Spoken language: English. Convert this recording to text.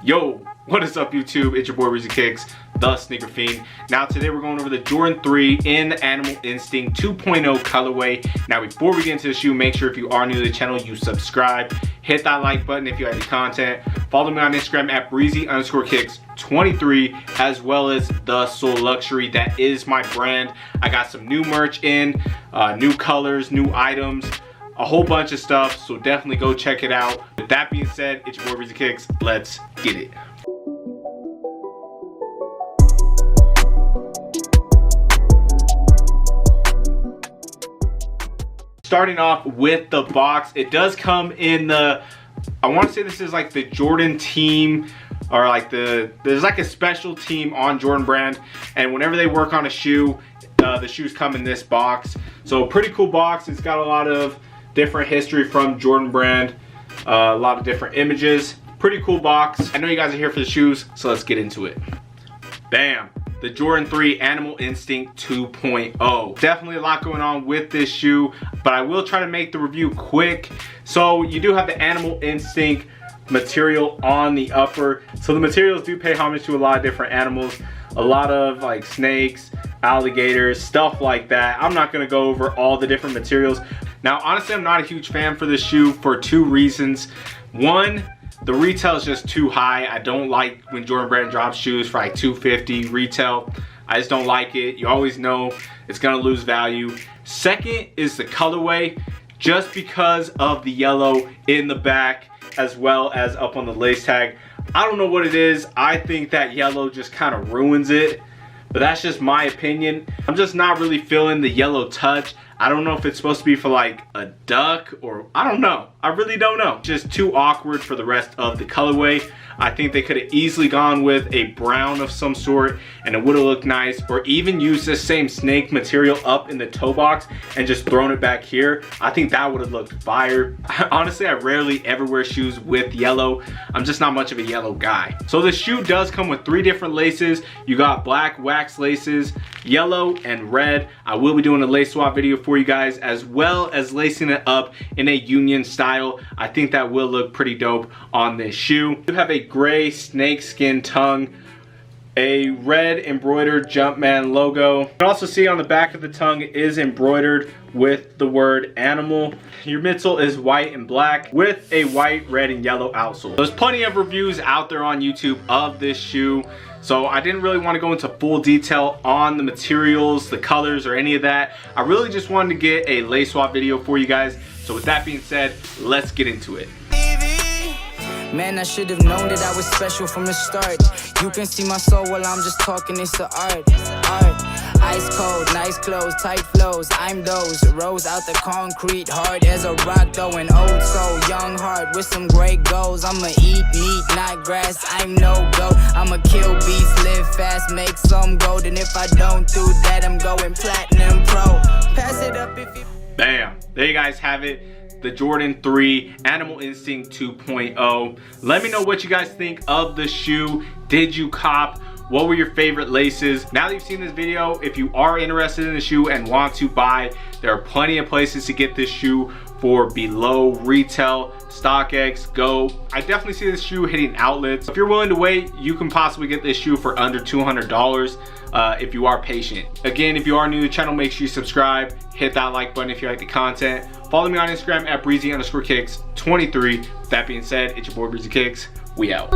Yo, what is up YouTube? It's your boy Breezy Kicks, the Sneaker Fiend. Now today we're going over the Jordan 3 in the Animal Instinct 2.0 colorway. Now before we get into the shoe, make sure if you are new to the channel, you subscribe. Hit that like button if you like the content. Follow me on Instagram at breezy_kicks23, as well as the Soul Luxury. That is my brand. I got some new merch in, new colors, new items, a whole bunch of stuff, so definitely go check it out. With that being said, it's your boy Breezy Kicks. Let's get it. Starting off with the box, it does come in the, I want to say this is like the Jordan team, or like there's like a special team on Jordan brand, and whenever they work on a shoe, the shoes come in this box. So pretty cool box. It's got a lot of different history from Jordan brand, a lot of different images. Pretty cool box. I know you guys are here for the shoes, so let's get into it. Bam, the Jordan 3 Animal Instinct 2.0. Definitely a lot going on with this shoe, but I will try to make the review quick. So you do have the Animal Instinct material on the upper. So the materials do pay homage to a lot of different animals, a lot of like snakes, alligators, stuff like that. I'm not gonna go over all the different materials. Now, honestly, I'm not a huge fan for this shoe for two reasons. One, the retail is just too high. I don't like when Jordan brand drops shoes for like $250 retail. I just don't like it. You always know it's gonna lose value. Second is the colorway, just because of the yellow in the back as well as up on the lace tag. I don't know what it is. I think that yellow just kind of ruins it, but that's just my opinion. I'm just not really feeling the yellow touch. I don't know if it's supposed to be for like a duck or I don't know. I really don't know. Just too awkward for the rest of the colorway. I think they could have easily gone with a brown of some sort and it would have looked nice, or even used the same snake material up in the toe box and just thrown it back here. I think that would have looked fire. Honestly, I rarely ever wear shoes with yellow. I'm just not much of a yellow guy. So the shoe does come with 3 different laces. You got black wax laces, yellow, and red. I will be doing a lace swap video for you guys, as well as lacing it up in a union style. I think that will look pretty dope on this shoe. You have a gray snakeskin tongue, a red embroidered Jumpman logo. You can also see on the back of the tongue is embroidered with the word animal. Your midsole is white and black with a white, red, and yellow outsole. There's plenty of reviews out there on YouTube of this shoe, so I didn't really want to go into full detail on the materials, the colors, or any of that. I really just wanted to get a lace swap video for you guys. So with that being said, let's get into it. Man, I should have known that I was special from the start. You can see my soul while I'm just talking, it's the art. Ice cold, nice clothes, tight flows, I'm those. Rose out the concrete, hard as a rock though, an old soul, young heart with some great goals. I'ma eat meat, not grass, I'm no goat. I'ma kill beef, live fast, make some gold. And if I don't do that, I'm going platinum pro. Pass it up if you... Bam, there you guys have it. The Jordan 3 Animal Instinct 2.0. Let me know what you guys think of the shoe. Did you cop? What were your favorite laces? Now that you've seen this video, if you are interested in the shoe and want to buy, there are plenty of places to get this shoe for below retail. StockX, Go. I definitely see this shoe hitting outlets. If you're willing to wait, you can possibly get this shoe for under $200 if you are patient. Again, if you are new to the channel, make sure you subscribe. Hit that like button if you like the content. Follow me on Instagram at breezy_kicks23. That being said, it's your boy Breezy Kicks. We out.